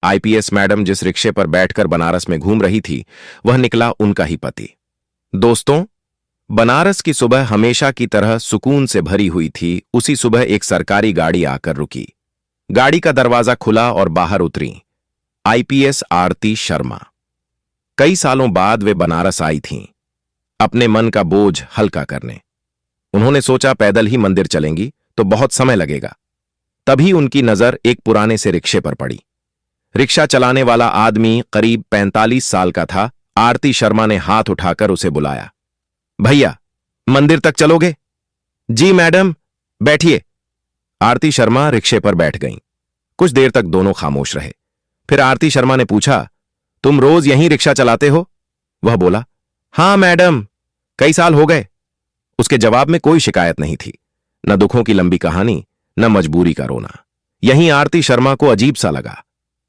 IPS madam जिस रिक्शे पर बैठकर बनारस में घूम रही थी, वह निकला उनका ही पति। दोस्तों, बनारस की सुबह हमेशा की तरह सुकून से भरी हुई थी। उसी सुबह एक सरकारी गाड़ी आकर रुकी। गाड़ी का दरवाजा खुला और बाहर उतरी आईपीएस आरती शर्मा। कई सालों बाद वे बनारस आई थीं, अपने मन का बोझ हल्का करने। उन्होंने सोचा पैदल ही मंदिर चलेंगी तो बहुत समय लगेगा। तभी उनकी नजर एक पुराने से रिक्शे पर पड़ी। रिक्शा चलाने वाला आदमी करीब 45 साल का था। आरती शर्मा ने हाथ उठाकर उसे बुलाया। भैया, मंदिर तक चलोगे? जी मैडम, बैठिए। आरती शर्मा रिक्शे पर बैठ गईं। कुछ देर तक दोनों खामोश रहे। फिर आरती शर्मा ने पूछा, तुम रोज यहीं रिक्शा चलाते हो? वह बोला, हां मैडम, कई साल हो गए। उसके जवाब में कोई शिकायत नहीं थी, न दुखों की लंबी कहानी, न मजबूरी का रोना। यहीं आरती शर्मा को अजीब सा लगा।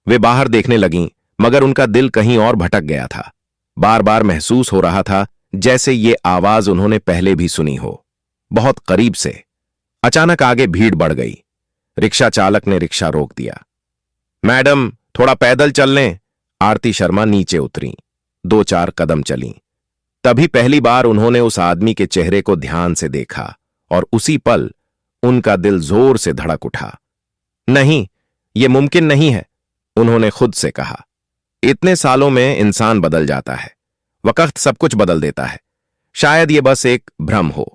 वे बाहर देखने लगीं, मगर उनका दिल कहीं और भटक गया था। बार बार महसूस हो रहा था जैसे ये आवाज उन्होंने पहले भी सुनी हो, बहुत करीब से। अचानक आगे भीड़ बढ़ गई। रिक्शा चालक ने रिक्शा रोक दिया। मैडम, थोड़ा पैदल चल लें। आरती शर्मा नीचे उतरीं। 2-4 कदम चलीं। तभी पहली बार उन्होंने उस आदमी के चेहरे को ध्यान से देखा और उसी पल उनका दिल जोर से धड़क उठा। नहीं, यह मुमकिन नहीं है, उन्होंने खुद से कहा। इतने सालों में इंसान बदल जाता है, वक्त सब कुछ बदल देता है। शायद ये बस एक भ्रम हो।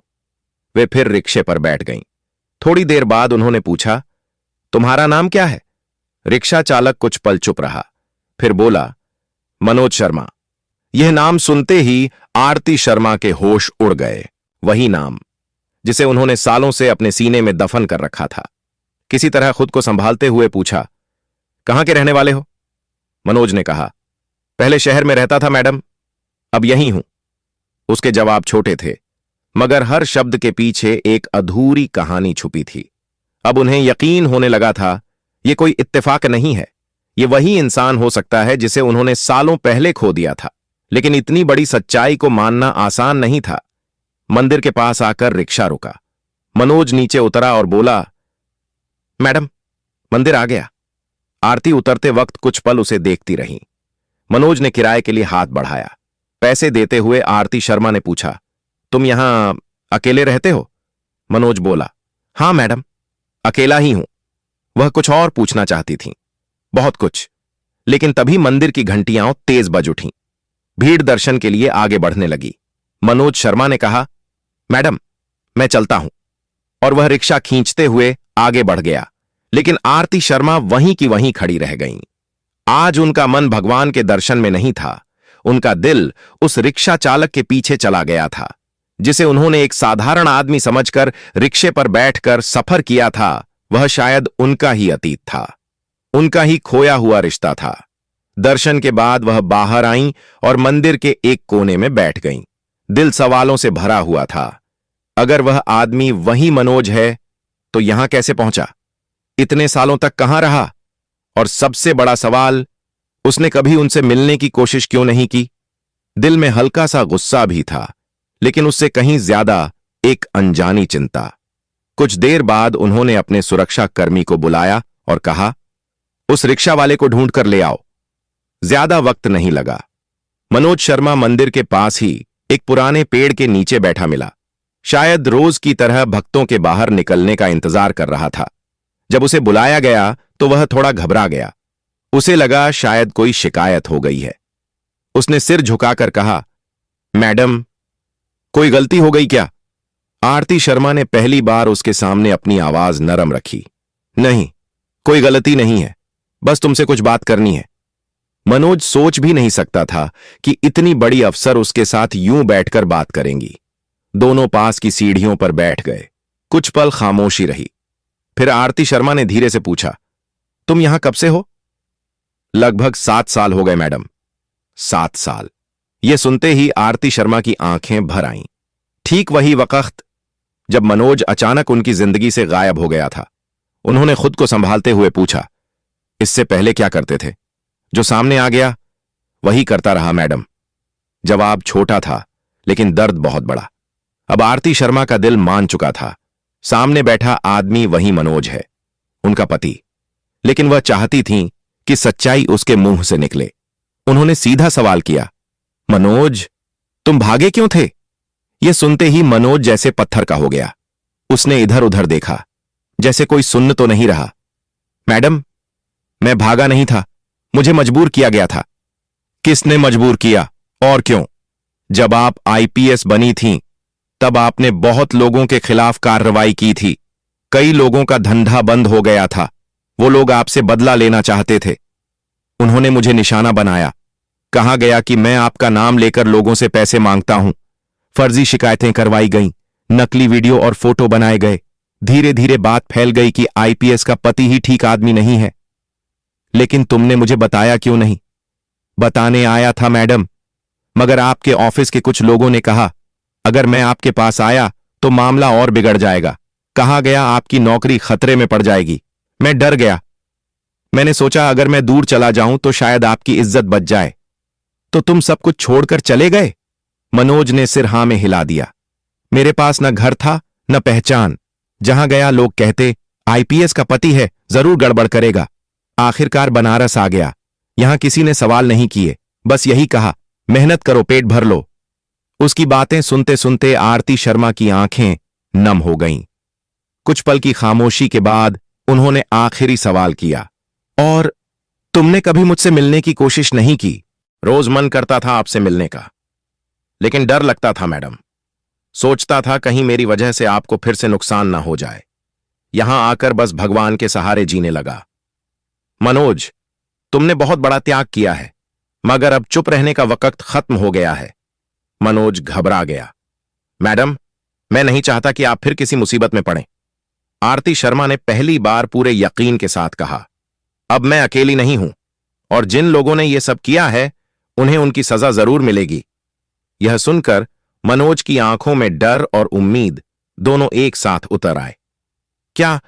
वे फिर रिक्शे पर बैठ गईं। थोड़ी देर बाद उन्होंने पूछा, तुम्हारा नाम क्या है? रिक्शा चालक कुछ पल चुप रहा, फिर बोला, मनोज शर्मा। यह नाम सुनते ही आरती शर्मा के होश उड़ गए। वही नाम जिसे उन्होंने सालों से अपने सीने में दफन कर रखा था। किसी तरह खुद को संभालते हुए पूछा, कहां के रहने वाले हो? मनोज ने कहा, पहले शहर में रहता था मैडम, अब यहीं हूं। उसके जवाब छोटे थे, मगर हर शब्द के पीछे एक अधूरी कहानी छुपी थी। अब उन्हें यकीन होने लगा था, यह कोई इत्तेफाक नहीं है। यह वही इंसान हो सकता है जिसे उन्होंने सालों पहले खो दिया था। लेकिन इतनी बड़ी सच्चाई को मानना आसान नहीं था। मंदिर के पास आकर रिक्शा रुका। मनोज नीचे उतरा और बोला, मैडम, मंदिर आ गया। आरती उतरते वक्त कुछ पल उसे देखती रही। मनोज ने किराए के लिए हाथ बढ़ाया। पैसे देते हुए आरती शर्मा ने पूछा, तुम यहां अकेले रहते हो? मनोज बोला, हां मैडम, अकेला ही हूं। वह कुछ और पूछना चाहती थी, बहुत कुछ, लेकिन तभी मंदिर की घंटियां तेज बज उठीं। भीड़ दर्शन के लिए आगे बढ़ने लगी। मनोज शर्मा ने कहा, मैडम, मैं चलता हूं। और वह रिक्शा खींचते हुए आगे बढ़ गया। लेकिन आरती शर्मा वहीं की वहीं खड़ी रह गईं। आज उनका मन भगवान के दर्शन में नहीं था। उनका दिल उस रिक्शा चालक के पीछे चला गया था, जिसे उन्होंने एक साधारण आदमी समझकर रिक्शे पर बैठकर सफर किया था। वह शायद उनका ही अतीत था, उनका ही खोया हुआ रिश्ता था। दर्शन के बाद वह बाहर आईं और मंदिर के एक कोने में बैठ गईं। दिल सवालों से भरा हुआ था। अगर वह आदमी वही मनोज है तो यहां कैसे पहुंचा? इतने सालों तक कहां रहा? और सबसे बड़ा सवाल, उसने कभी उनसे मिलने की कोशिश क्यों नहीं की? दिल में हल्का सा गुस्सा भी था, लेकिन उससे कहीं ज्यादा एक अनजानी चिंता। कुछ देर बाद उन्होंने अपने सुरक्षा कर्मी को बुलाया और कहा, उस रिक्शा वाले को ढूंढ कर ले आओ। ज्यादा वक्त नहीं लगा। मनोज शर्मा मंदिर के पास ही एक पुराने पेड़ के नीचे बैठा मिला। शायद रोज की तरह भक्तों के बाहर निकलने का इंतजार कर रहा था। जब उसे बुलाया गया तो वह थोड़ा घबरा गया। उसे लगा शायद कोई शिकायत हो गई है। उसने सिर झुकाकर कहा, मैडम, कोई गलती हो गई क्या? आरती शर्मा ने पहली बार उसके सामने अपनी आवाज नरम रखी। नहीं, कोई गलती नहीं है, बस तुमसे कुछ बात करनी है। मनोज सोच भी नहीं सकता था कि इतनी बड़ी अफसर उसके साथ यूं बैठकर बात करेंगी। दोनों पास की सीढ़ियों पर बैठ गए। कुछ पल खामोशी रही। फिर आरती शर्मा ने धीरे से पूछा, तुम यहां कब से हो? लगभग 7 साल हो गए मैडम। 7 साल। यह सुनते ही आरती शर्मा की आंखें भर आईं। ठीक वही वक्त जब मनोज अचानक उनकी जिंदगी से गायब हो गया था। उन्होंने खुद को संभालते हुए पूछा, इससे पहले क्या करते थे? जो सामने आ गया वही करता रहा मैडम। जवाब छोटा था, लेकिन दर्द बहुत बड़ा। अब आरती शर्मा का दिल मान चुका था, सामने बैठा आदमी वही मनोज है, उनका पति। लेकिन वह चाहती थीं कि सच्चाई उसके मुंह से निकले। उन्होंने सीधा सवाल किया, मनोज, तुम भागे क्यों थे? यह सुनते ही मनोज जैसे पत्थर का हो गया। उसने इधर उधर देखा, जैसे कोई सुन तो नहीं रहा। मैडम, मैं भागा नहीं था, मुझे मजबूर किया गया था। किसने मजबूर किया और क्यों? जब आप आईपीएस बनी थीं, तब आपने बहुत लोगों के खिलाफ कार्रवाई की थी। कई लोगों का धंधा बंद हो गया था। वो लोग आपसे बदला लेना चाहते थे। उन्होंने मुझे निशाना बनाया। कहा गया कि मैं आपका नाम लेकर लोगों से पैसे मांगता हूं। फर्जी शिकायतें करवाई गईं, नकली वीडियो और फोटो बनाए गए। धीरे धीरे बात फैल गई कि आईपीएस का पति ही ठीक आदमी नहीं है। लेकिन तुमने मुझे बताया क्यों नहीं? बताने आया था मैडम, मगर आपके ऑफिस के कुछ लोगों ने कहा अगर मैं आपके पास आया तो मामला और बिगड़ जाएगा। कहा गया आपकी नौकरी खतरे में पड़ जाएगी। मैं डर गया। मैंने सोचा अगर मैं दूर चला जाऊं तो शायद आपकी इज्जत बच जाए। तो तुम सब कुछ छोड़कर चले गए? मनोज ने सिर हां में हिला दिया। मेरे पास न घर था न पहचान। जहां गया लोग कहते आईपीएस का पति है, जरूर गड़बड़ करेगा। आखिरकार बनारस आ गया। यहां किसी ने सवाल नहीं किए, बस यही कहा मेहनत करो, पेट भर लो। उसकी बातें सुनते सुनते आरती शर्मा की आंखें नम हो गईं। कुछ पल की खामोशी के बाद उन्होंने आखिरी सवाल किया, और तुमने कभी मुझसे मिलने की कोशिश नहीं की? रोज मन करता था आपसे मिलने का, लेकिन डर लगता था मैडम। सोचता था कहीं मेरी वजह से आपको फिर से नुकसान ना हो जाए। यहां आकर बस भगवान के सहारे जीने लगा। मनोज, तुमने बहुत बड़ा त्याग किया है, मगर अब चुप रहने का वक्त खत्म हो गया है। मनोज घबरा गया। मैडम, मैं नहीं चाहता कि आप फिर किसी मुसीबत में पड़ें। आरती शर्मा ने पहली बार पूरे यकीन के साथ कहा, अब मैं अकेली नहीं हूं, और जिन लोगों ने यह सब किया है उन्हें उनकी सजा जरूर मिलेगी। यह सुनकर मनोज की आंखों में डर और उम्मीद दोनों एक साथ उतर आए। क्या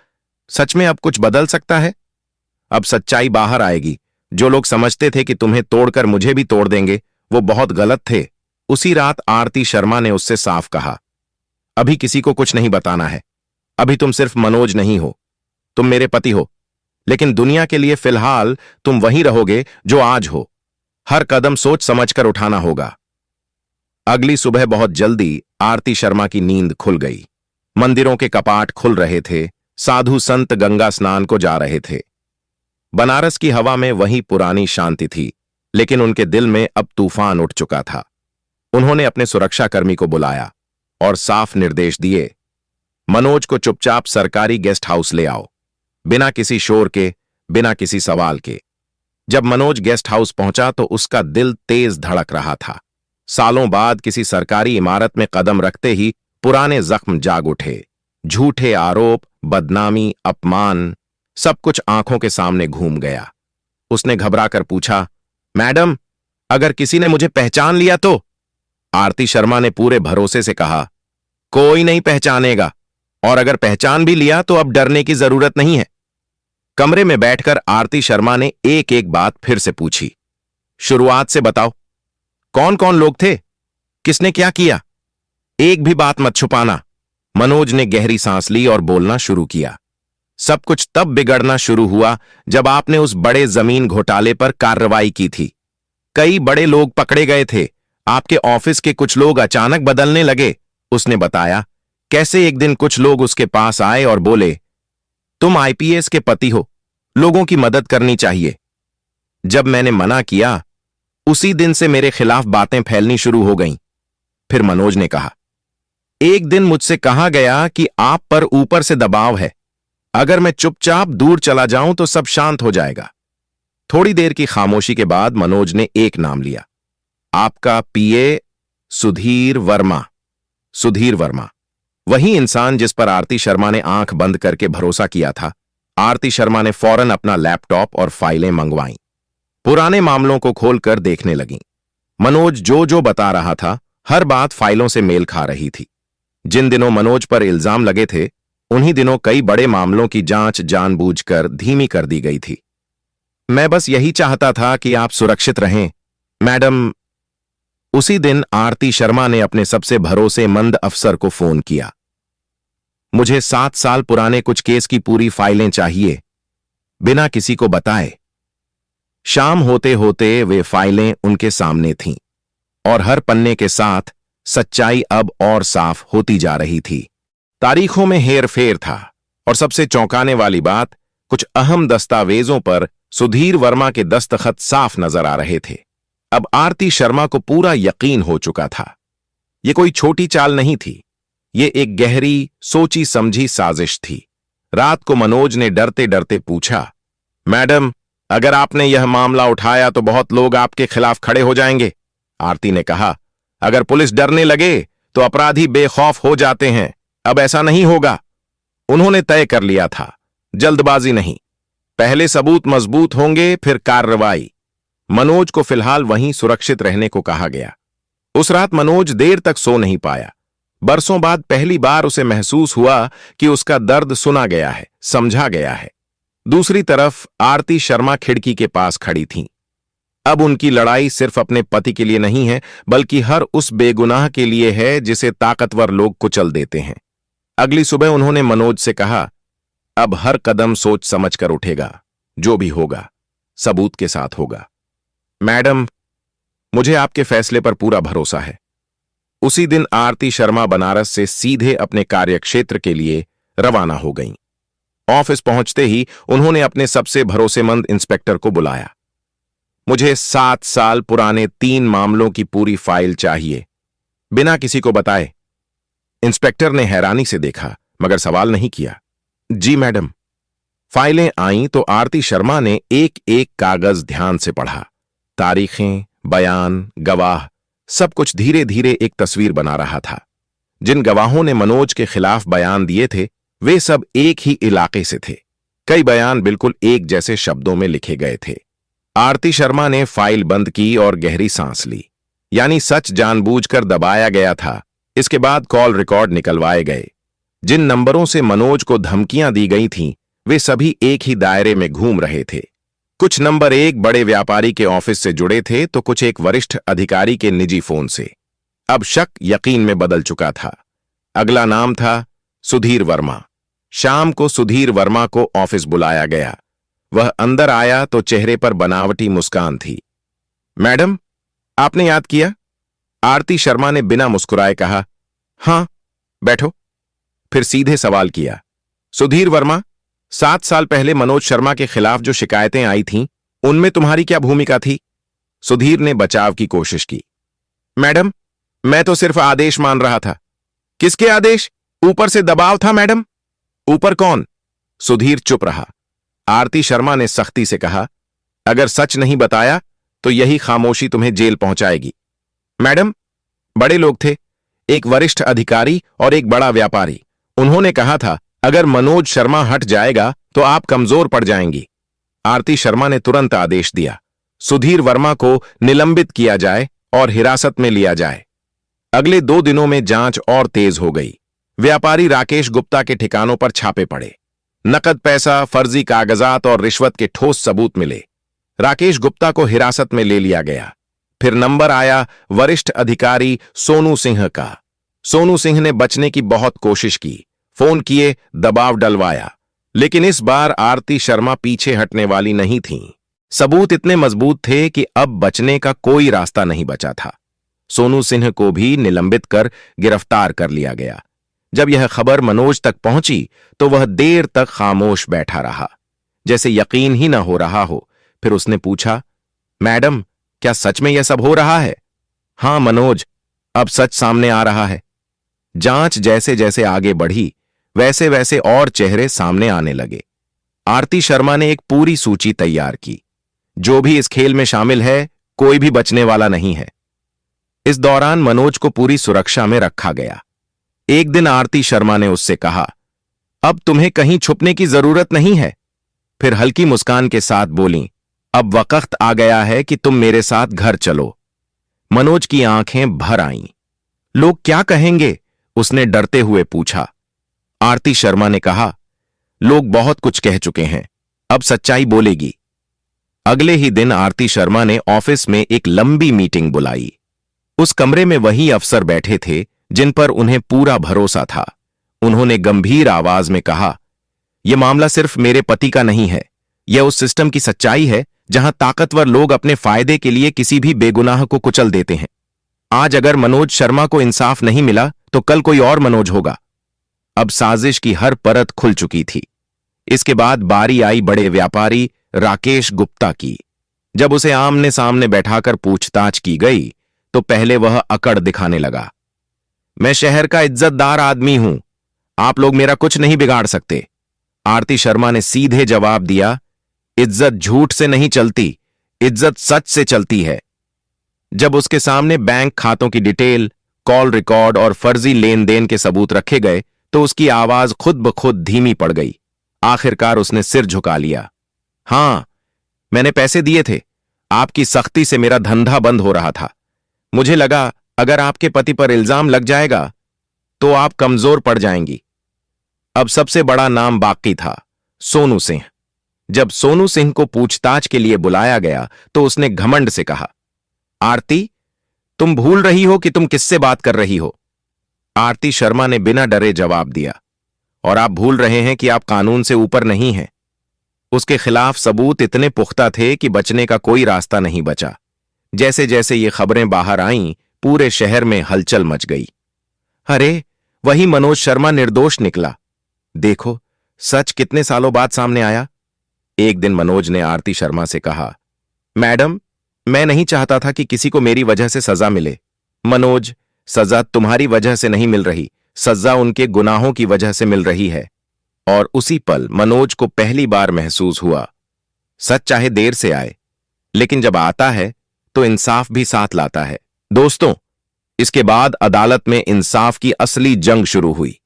सच में अब कुछ बदल सकता है? अब सच्चाई बाहर आएगी। जो लोग समझते थे कि तुम्हें तोड़कर मुझे भी तोड़ देंगे, वो बहुत गलत थे। उसी रात आरती शर्मा ने उससे साफ कहा, अभी किसी को कुछ नहीं बताना है। अभी तुम सिर्फ मनोज नहीं हो, तुम मेरे पति हो। लेकिन दुनिया के लिए फिलहाल तुम वहीं रहोगे जो आज हो। हर कदम सोच समझकर उठाना होगा। अगली सुबह बहुत जल्दी आरती शर्मा की नींद खुल गई। मंदिरों के कपाट खुल रहे थे, साधु संत गंगा स्नान को जा रहे थे। बनारस की हवा में वही पुरानी शांति थी, लेकिन उनके दिल में अब तूफान उठ चुका था। उन्होंने अपने सुरक्षाकर्मी को बुलाया और साफ निर्देश दिए, मनोज को चुपचाप सरकारी गेस्ट हाउस ले आओ, बिना किसी शोर के, बिना किसी सवाल के। जब मनोज गेस्ट हाउस पहुंचा तो उसका दिल तेज धड़क रहा था। सालों बाद किसी सरकारी इमारत में कदम रखते ही पुराने जख्म जाग उठे। झूठे आरोप, बदनामी, अपमान, सब कुछ आंखों के सामने घूम गया। उसने घबराकर पूछा, मैडम, अगर किसी ने मुझे पहचान लिया तो? आरती शर्मा ने पूरे भरोसे से कहा, कोई नहीं पहचानेगा, और अगर पहचान भी लिया तो अब डरने की जरूरत नहीं है। कमरे में बैठकर आरती शर्मा ने एक एक बात फिर से पूछी। शुरुआत से बताओ, कौन कौन लोग थे? किसने क्या किया? एक भी बात मत छुपाना। मनोज ने गहरी सांस ली और बोलना शुरू किया। सब कुछ तब बिगड़ना शुरू हुआ जब आपने उस बड़े जमीन घोटाले पर कार्रवाई की थी। कई बड़े लोग पकड़े गए थे। आपके ऑफिस के कुछ लोग अचानक बदलने लगे। उसने बताया कैसे एक दिन कुछ लोग उसके पास आए और बोले, तुम आईपीएस के पति हो, लोगों की मदद करनी चाहिए। जब मैंने मना किया, उसी दिन से मेरे खिलाफ बातें फैलनी शुरू हो गईं। फिर मनोज ने कहा, एक दिन मुझसे कहा गया कि आप पर ऊपर से दबाव है। अगर मैं चुपचाप दूर चला जाऊं तो सब शांत हो जाएगा। थोड़ी देर की खामोशी के बाद मनोज ने एक नाम लिया, आपका पीए सुधीर वर्मा। सुधीर वर्मा, वही इंसान जिस पर आरती शर्मा ने आंख बंद करके भरोसा किया था। आरती शर्मा ने फौरन अपना लैपटॉप और फाइलें मंगवाईं। पुराने मामलों को खोलकर देखने लगीं। मनोज जो जो बता रहा था, हर बात फाइलों से मेल खा रही थी। जिन दिनों मनोज पर इल्जाम लगे थे, उन्हीं दिनों कई बड़े मामलों की जांच जानबूझकर धीमी कर दी गई थी। मैं बस यही चाहता था कि आप सुरक्षित रहें, मैडम। उसी दिन आरती शर्मा ने अपने सबसे भरोसेमंद अफसर को फोन किया। मुझे 7 साल पुराने कुछ केस की पूरी फाइलें चाहिए, बिना किसी को बताए। शाम होते होते वे फाइलें उनके सामने थीं और हर पन्ने के साथ सच्चाई अब और साफ होती जा रही थी। तारीखों में हेर-फेर था और सबसे चौंकाने वाली बात, कुछ अहम दस्तावेजों पर सुधीर वर्मा के दस्तखत साफ नजर आ रहे थे। अब आरती शर्मा को पूरा यकीन हो चुका था। यह कोई छोटी चाल नहीं थी, ये एक गहरी सोची समझी साजिश थी। रात को मनोज ने डरते डरते पूछा, मैडम, अगर आपने यह मामला उठाया तो बहुत लोग आपके खिलाफ खड़े हो जाएंगे। आरती ने कहा, अगर पुलिस डरने लगे तो अपराधी बेखौफ हो जाते हैं। अब ऐसा नहीं होगा। उन्होंने तय कर लिया था, जल्दबाजी नहीं, पहले सबूत मजबूत होंगे फिर कार्रवाई। मनोज को फिलहाल वहीं सुरक्षित रहने को कहा गया। उस रात मनोज देर तक सो नहीं पाया। बरसों बाद पहली बार उसे महसूस हुआ कि उसका दर्द सुना गया है, समझा गया है। दूसरी तरफ आरती शर्मा खिड़की के पास खड़ी थीं। अब उनकी लड़ाई सिर्फ अपने पति के लिए नहीं है, बल्कि हर उस बेगुनाह के लिए है जिसे ताकतवर लोग कुचल देते हैं। अगली सुबह उन्होंने मनोज से कहा, अब हर कदम सोच समझ कर उठेगा, जो भी होगा सबूत के साथ होगा। मैडम, मुझे आपके फैसले पर पूरा भरोसा है। उसी दिन आरती शर्मा बनारस से सीधे अपने कार्यक्षेत्र के लिए रवाना हो गईं। ऑफिस पहुंचते ही उन्होंने अपने सबसे भरोसेमंद इंस्पेक्टर को बुलाया। मुझे 7 साल पुराने 3 मामलों की पूरी फाइल चाहिए, बिना किसी को बताए। इंस्पेक्टर ने हैरानी से देखा मगर सवाल नहीं किया। जी मैडम। फाइलें आईं तो आरती शर्मा ने एक एक कागज ध्यान से पढ़ा। तारीखें, बयान, गवाह, सब कुछ धीरे धीरे एक तस्वीर बना रहा था। जिन गवाहों ने मनोज के खिलाफ बयान दिए थे वे सब एक ही इलाके से थे। कई बयान बिल्कुल एक जैसे शब्दों में लिखे गए थे। आरती शर्मा ने फाइल बंद की और गहरी सांस ली। यानी सच जानबूझकर दबाया गया था। इसके बाद कॉल रिकॉर्ड निकलवाए गए। जिन नंबरों से मनोज को धमकियां दी गई थीं वे सभी एक ही दायरे में घूम रहे थे। कुछ नंबर एक बड़े व्यापारी के ऑफिस से जुड़े थे तो कुछ एक वरिष्ठ अधिकारी के निजी फोन से। अब शक यकीन में बदल चुका था। अगला नाम था सुधीर वर्मा। शाम को सुधीर वर्मा को ऑफिस बुलाया गया। वह अंदर आया तो चेहरे पर बनावटी मुस्कान थी। मैडम, आपने याद किया? आरती शर्मा ने बिना मुस्कुराए कहा, हां, बैठो। फिर सीधे सवाल किया, सुधीर वर्मा, 7 साल पहले मनोज शर्मा के खिलाफ जो शिकायतें आई थीं उनमें तुम्हारी क्या भूमिका थी? सुधीर ने बचाव की कोशिश की। मैडम, मैं तो सिर्फ आदेश मान रहा था। किसके आदेश? ऊपर से दबाव था मैडम। ऊपर कौन? सुधीर चुप रहा। आरती शर्मा ने सख्ती से कहा, अगर सच नहीं बताया तो यही खामोशी तुम्हें जेल पहुंचाएगी। मैडम, बड़े लोग थे, एक वरिष्ठ अधिकारी और एक बड़ा व्यापारी। उन्होंने कहा था अगर मनोज शर्मा हट जाएगा तो आप कमजोर पड़ जाएंगी। आरती शर्मा ने तुरंत आदेश दिया, सुधीर वर्मा को निलंबित किया जाए और हिरासत में लिया जाए। अगले 2 दिनों में जांच और तेज हो गई। व्यापारी राकेश गुप्ता के ठिकानों पर छापे पड़े। नकद पैसा, फर्जी कागजात और रिश्वत के ठोस सबूत मिले। राकेश गुप्ता को हिरासत में ले लिया गया। फिर नंबर आया वरिष्ठ अधिकारी सोनू सिंह का। सोनू सिंह ने बचने की बहुत कोशिश की, फोन किए, दबाव डलवाया, लेकिन इस बार आरती शर्मा पीछे हटने वाली नहीं थीं। सबूत इतने मजबूत थे कि अब बचने का कोई रास्ता नहीं बचा था। सोनू सिंह को भी निलंबित कर गिरफ्तार कर लिया गया। जब यह खबर मनोज तक पहुंची तो वह देर तक खामोश बैठा रहा, जैसे यकीन ही न हो रहा हो। फिर उसने पूछा, मैडम, क्या सच में यह सब हो रहा है? हां मनोज, अब सच सामने आ रहा है। जांच जैसे जैसे आगे बढ़ी वैसे वैसे और चेहरे सामने आने लगे। आरती शर्मा ने एक पूरी सूची तैयार की। जो भी इस खेल में शामिल है कोई भी बचने वाला नहीं है। इस दौरान मनोज को पूरी सुरक्षा में रखा गया। एक दिन आरती शर्मा ने उससे कहा, अब तुम्हें कहीं छुपने की जरूरत नहीं है। फिर हल्की मुस्कान के साथ बोली, अब वक्त आ गया है कि तुम मेरे साथ घर चलो। मनोज की आंखें भर आईं। लोग क्या कहेंगे? उसने डरते हुए पूछा। आरती शर्मा ने कहा, लोग बहुत कुछ कह चुके हैं, अब सच्चाई बोलेगी। अगले ही दिन आरती शर्मा ने ऑफिस में एक लंबी मीटिंग बुलाई। उस कमरे में वही अफसर बैठे थे जिन पर उन्हें पूरा भरोसा था। उन्होंने गंभीर आवाज में कहा, यह मामला सिर्फ मेरे पति का नहीं है, यह उस सिस्टम की सच्चाई है जहां ताकतवर लोग अपने फायदे के लिए किसी भी बेगुनाह को कुचल देते हैं। आज अगर मनोज शर्मा को इंसाफ नहीं मिला तो कल कोई और मनोज होगा। अब साजिश की हर परत खुल चुकी थी। इसके बाद बारी आई बड़े व्यापारी राकेश गुप्ता की। जब उसे आमने सामने बैठाकर पूछताछ की गई तो पहले वह अकड़ दिखाने लगा। मैं शहर का इज्जतदार आदमी हूं, आप लोग मेरा कुछ नहीं बिगाड़ सकते। आरती शर्मा ने सीधे जवाब दिया, इज्जत झूठ से नहीं चलती, इज्जत सच से चलती है। जब उसके सामने बैंक खातों की डिटेल, कॉल रिकॉर्ड और फर्जी लेन देन के सबूत रखे गए तो उसकी आवाज खुद ब खुद धीमी पड़ गई। आखिरकार उसने सिर झुका लिया। हां, मैंने पैसे दिए थे। आपकी सख्ती से मेरा धंधा बंद हो रहा था। मुझे लगा अगर आपके पति पर इल्जाम लग जाएगा तो आप कमजोर पड़ जाएंगी। अब सबसे बड़ा नाम बाकी था, सोनू सिंह। जब सोनू सिंह को पूछताछ के लिए बुलाया गया तो उसने घमंड से कहा, आरती, तुम भूल रही हो कि तुम किससे बात कर रही हो। आरती शर्मा ने बिना डरे जवाब दिया, और आप भूल रहे हैं कि आप कानून से ऊपर नहीं हैं। उसके खिलाफ सबूत इतने पुख्ता थे कि बचने का कोई रास्ता नहीं बचा। जैसे जैसे ये खबरें बाहर आईं, पूरे शहर में हलचल मच गई। अरे, वही मनोज शर्मा निर्दोष निकला। देखो, सच कितने सालों बाद सामने आया। एक दिन मनोज ने आरती शर्मा से कहा, मैडम, मैं नहीं चाहता था कि किसी को मेरी वजह से सजा मिले। मनोज, सजा तुम्हारी वजह से नहीं मिल रही, सजा उनके गुनाहों की वजह से मिल रही है। और उसी पल मनोज को पहली बार महसूस हुआ, सच चाहे देर से आए, लेकिन जब आता है तो इंसाफ भी साथ लाता है। दोस्तों, इसके बाद अदालत में इंसाफ की असली जंग शुरू हुई।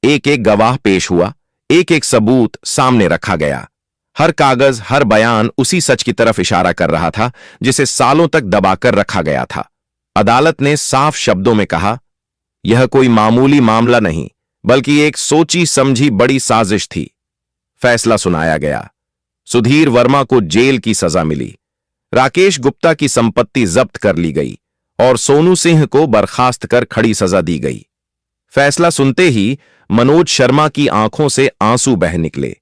एक एक गवाह पेश हुआ, एक एक सबूत सामने रखा गया। हर कागज, हर बयान उसी सच की तरफ इशारा कर रहा था जिसे सालों तक दबाकर रखा गया था। अदालत ने साफ शब्दों में कहा, यह कोई मामूली मामला नहीं, बल्कि एक सोची समझी बड़ी साजिश थी। फैसला सुनाया गया। सुधीर वर्मा को जेल की सजा मिली, राकेश गुप्ता की संपत्ति जब्त कर ली गई और सोनू सिंह को बर्खास्त कर खड़ी सजा दी गई। फैसला सुनते ही मनोज शर्मा की आंखों से आंसू बह निकले,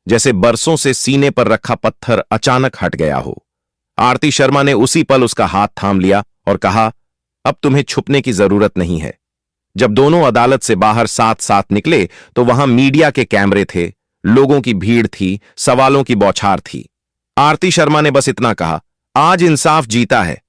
जैसे बरसों से सीने पर रखा पत्थर अचानक हट गया हो। आरती शर्मा ने उसी पल उसका हाथ थाम लिया और कहा, अब तुम्हें छुपने की जरूरत नहीं है। जब दोनों अदालत से बाहर साथ साथ निकले तो वहां मीडिया के कैमरे थे, लोगों की भीड़ थी, सवालों की बौछार थी। आरती शर्मा ने बस इतना कहा, आज इंसाफ जीता है।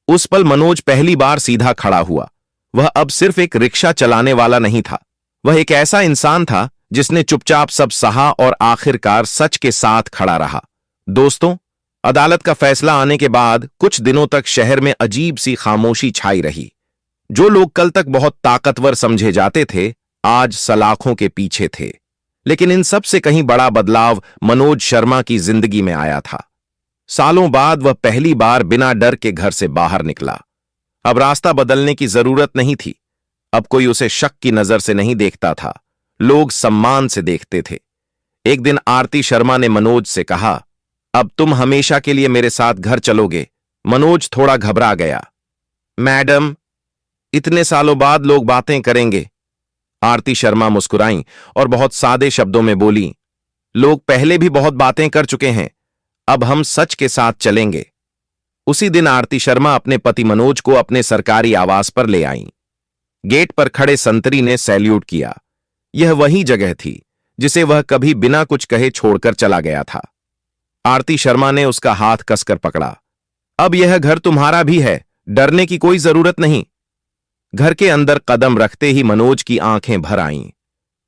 उस पल मनोज पहली बार सीधा खड़ा हुआ। वह अब सिर्फ एक रिक्शा चलाने वाला नहीं था, वह एक ऐसा इंसान था जिसने चुपचाप सब सहा और आखिरकार सच के साथ खड़ा रहा। दोस्तों, अदालत का फैसला आने के बाद कुछ दिनों तक शहर में अजीब सी खामोशी छाई रही। जो लोग कल तक बहुत ताकतवर समझे जाते थे, आज सलाखों के पीछे थे। लेकिन इन सब से कहीं बड़ा बदलाव मनोज शर्मा की जिंदगी में आया था। सालों बाद वह पहली बार बिना डर के घर से बाहर निकला। अब रास्ता बदलने की जरूरत नहीं थी। अब कोई उसे शक की नजर से नहीं देखता था, लोग सम्मान से देखते थे। एक दिन आरती शर्मा ने मनोज से कहा, अब तुम हमेशा के लिए मेरे साथ घर चलोगे। मनोज थोड़ा घबरा गया। मैडम, इतने सालों बाद लोग बातें करेंगे। आरती शर्मा मुस्कुराईं और बहुत सादे शब्दों में बोली, लोग पहले भी बहुत बातें कर चुके हैं, अब हम सच के साथ चलेंगे। उसी दिन आरती शर्मा अपने पति मनोज को अपने सरकारी आवास पर ले आईं। गेट पर खड़े संतरी ने सैल्यूट किया। यह वही जगह थी जिसे वह कभी बिना कुछ कहे छोड़कर चला गया था। आरती शर्मा ने उसका हाथ कसकर पकड़ा। अब यह घर तुम्हारा भी है, डरने की कोई जरूरत नहीं। घर के अंदर कदम रखते ही मनोज की आंखें भर आईं।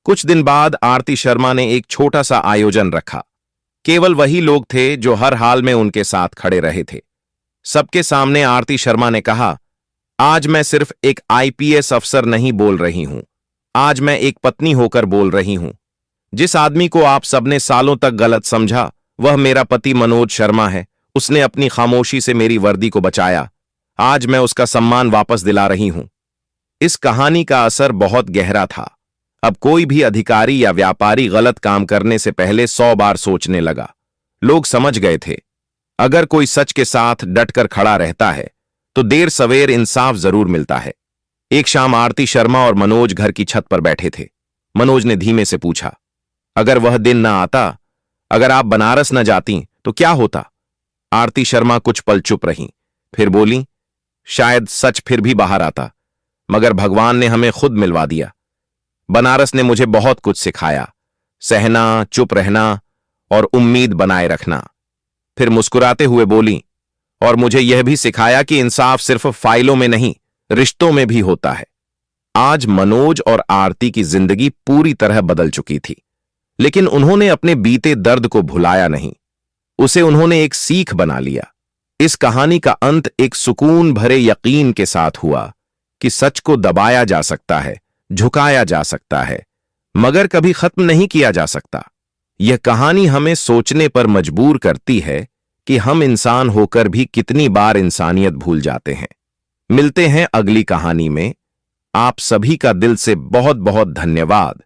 कुछ दिन बाद आरती शर्मा ने एक छोटा सा आयोजन रखा। केवल वही लोग थे जो हर हाल में उनके साथ खड़े रहे थे। सबके सामने आरती शर्मा ने कहा, आज मैं सिर्फ एक आईपीएस अफसर नहीं बोल रही हूं, आज मैं एक पत्नी होकर बोल रही हूं। जिस आदमी को आप सबने सालों तक गलत समझा, वह मेरा पति मनोज शर्मा है। उसने अपनी खामोशी से मेरी वर्दी को बचाया। आज मैं उसका सम्मान वापस दिला रही हूं। इस कहानी का असर बहुत गहरा था। अब कोई भी अधिकारी या व्यापारी गलत काम करने से पहले 100 बार सोचने लगा। लोग समझ गए थे, अगर कोई सच के साथ डटकर खड़ा रहता है तो देर सवेर इंसाफ जरूर मिलता है। एक शाम आरती शर्मा और मनोज घर की छत पर बैठे थे। मनोज ने धीमे से पूछा, अगर वह दिन ना आता, अगर आप बनारस न जाती तो क्या होता? आरती शर्मा कुछ पल चुप रहीं, फिर बोली, शायद सच फिर भी बाहर आता, मगर भगवान ने हमें खुद मिलवा दिया। बनारस ने मुझे बहुत कुछ सिखाया, सहना, चुप रहना और उम्मीद बनाए रखना। फिर मुस्कुराते हुए बोली, और मुझे यह भी सिखाया कि इंसाफ सिर्फ फाइलों में नहीं, रिश्तों में भी होता है। आज मनोज और आरती की जिंदगी पूरी तरह बदल चुकी थी, लेकिन उन्होंने अपने बीते दर्द को भुलाया नहीं, उसे उन्होंने एक सीख बना लिया। इस कहानी का अंत एक सुकून भरे यकीन के साथ हुआ कि सच को दबाया जा सकता है, झुकाया जा सकता है, मगर कभी खत्म नहीं किया जा सकता। यह कहानी हमें सोचने पर मजबूर करती है कि हम इंसान होकर भी कितनी बार इंसानियत भूल जाते हैं। मिलते हैं अगली कहानी में। आप सभी का दिल से बहुत बहुत धन्यवाद।